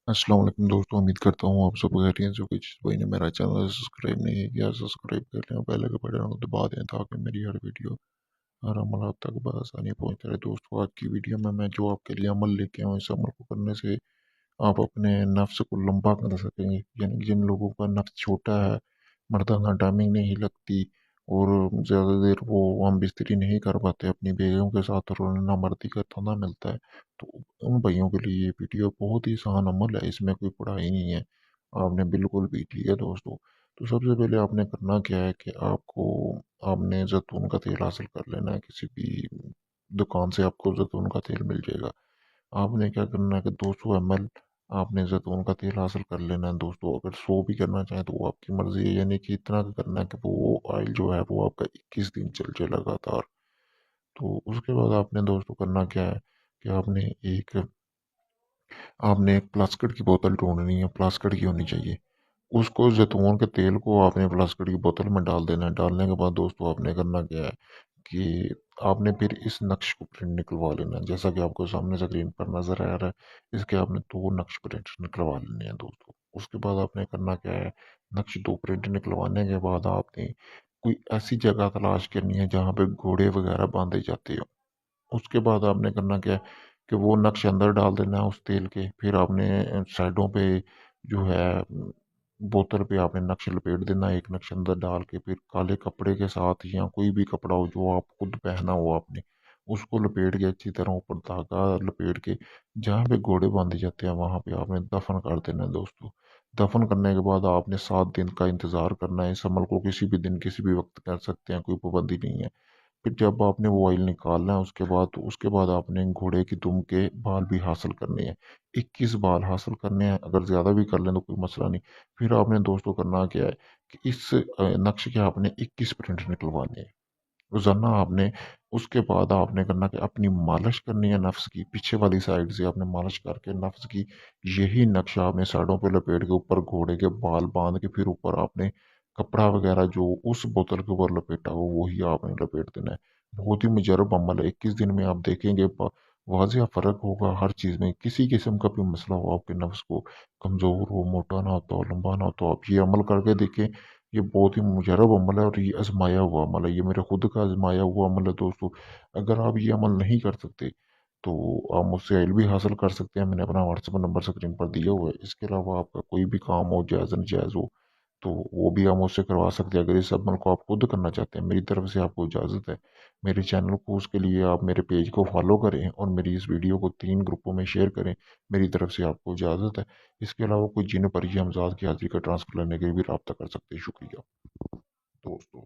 अस्सलाम वालेकुम दोस्तों, उम्मीद करता हूँ आप सब खैरियत से होंगे। जिस भाई ने मेरा चैनल सब्सक्राइब नहीं किया, सब्सक्राइब कर लें, पहले के बटन को दबा दें ताकि मेरी हर वीडियो हर अमल आप तक बआसानी पहुँचता रहे। दोस्तों, आज की वीडियो में मैं जो आपके लिए अमल लेके आऊँ, इस अमल को करने से आप अपने नफ्स को लंबा कर सकेंगे। यानी कि जिन लोगों का नफ्स छोटा है, मर्दाना टाइमिंग नहीं लगती और ज़्यादा देर वो हम बिस्तरी नहीं कर पाते अपनी बेगम के साथ और उन्हें नामर्दी का ताना मिलता है, तो उन भाइयों के लिए ये वीडियो बहुत ही आसान अमल है। इसमें कोई पढ़ाई नहीं है, आपने बिल्कुल भी लिया दोस्तों। तो सबसे पहले आपने करना क्या है कि आपने जैतून का तेल हासिल कर लेना है। किसी भी दुकान से आपको जैतून का तेल मिल जाएगा। आपने क्या करना है कि 200 ml आपने जैतून का तेल हासिल कर लेना है दोस्तों। अगर 100 भी करना चाहें तो वो आपकी मर्जी है, यानी कि इतना का करना है कि वो ऑयल जो है वो आपका 21 दिन चल जाए लगातार। तो उसके बाद आपने दोस्तों करना क्या है कि एक आपने एक प्लास्टिक की बोतल ढूंढनी है, प्लास्टिक की होनी चाहिए। उसको जैतून के तेल को आपने प्लास्टिक की बोतल में डाल देना है। डालने के बाद दोस्तों आपने करना क्या है कि आपने फिर इस नक्श को प्रिंट निकलवा लेना है। जैसा कि आपको सामने स्क्रीन पर नजर आ रहा है, इसके आपने दो नक्श प्रिंट निकलवा लेने हैं दोस्तों। उसके बाद आपने करना क्या है, नक्श दो प्रिंट निकलवाने के बाद आपने कोई ऐसी जगह तलाश करनी है जहाँ पे घोड़े वगैरह बांधे जाते हो। उसके बाद आपने करना क्या है कि वो नक्श अंदर डाल देना है उस तेल के। फिर आपने साइडों पे जो है बोतल पे आपने नक्श लपेट देना है। एक नक्श अंदर डाल के फिर काले कपड़े के साथ या कोई भी कपड़ा हो जो आप खुद पहना हो आपने, उसको लपेट के अच्छी तरह ऊपर धागा लपेट के जहाँ पे घोड़े बांधे जाते हैं वहां पे आपने दफन कर देना है दोस्तों। दफन करने के बाद आपने 7 दिन का इंतजार करना है। इस अमल को किसी भी दिन किसी भी वक्त कर सकते हैं, कोई पाबंदी नहीं है। फिर जब आपने वो ऑयल निकालना है उसके बाद आपने घोड़े की दुम के बाल भी हासिल करने हैं। 21 बाल हासिल करने हैं, अगर ज़्यादा भी कर लें तो कोई मसला नहीं। फिर आपने दोस्तों करना क्या है कि इस नक्श के आपने 21 प्रिंट निकलवाने हैं रोजाना आपने। उसके बाद आपने करना कि अपनी मालिश करनी है नफ्स की, पीछे वाली साइड से आपने मालिश करके नफ्स की यही नक्शा आपने साइडों पे लपेट के ऊपर घोड़े के बाल बांध के फिर ऊपर आपने कपड़ा वगैरह जो उस बोतल के ऊपर लपेटा हो वही आपने लपेट देना है। बहुत ही मुजरब अमल है। 21 दिन में आप देखेंगे वाजिया फर्क होगा हर चीज में। किसी किस्म का भी मसला हो, आपके नफ्स को कमजोर हो, मोटा ना होता हो, लंबा ना होता हो, आप ये अमल करके देखें। ये बहुत ही मुजरब अमल है और ये आजमाया हुआ अमल है। ये मेरे खुद का आजमाया हुआ अमल है दोस्तों। अगर आप ये अमल नहीं कर सकते तो आप मुझसे हेल्प भी हासिल कर सकते हैं। मैंने अपना व्हाट्सएप नंबर स्क्रीन पर दिया हुआ है। इसके अलावा आपका कोई भी काम हो, जायज़ नाजायज़ हो, तो वो भी आप मुझसे करवा सकते हैं। अगर इस अमल को आप खुद करना चाहते हैं, मेरी तरफ से आपको इजाज़त है। मेरे चैनल को उसके लिए आप मेरे पेज को फॉलो करें और मेरी इस वीडियो को 3 ग्रुपों में शेयर करें। मेरी तरफ से आपको इजाज़त है। इसके अलावा कोई जिन पर हमजाद की हाजिरी का ट्रांसफर लेने के लिए भी रब्ता कर सकते हैं। शुक्रिया दोस्तों।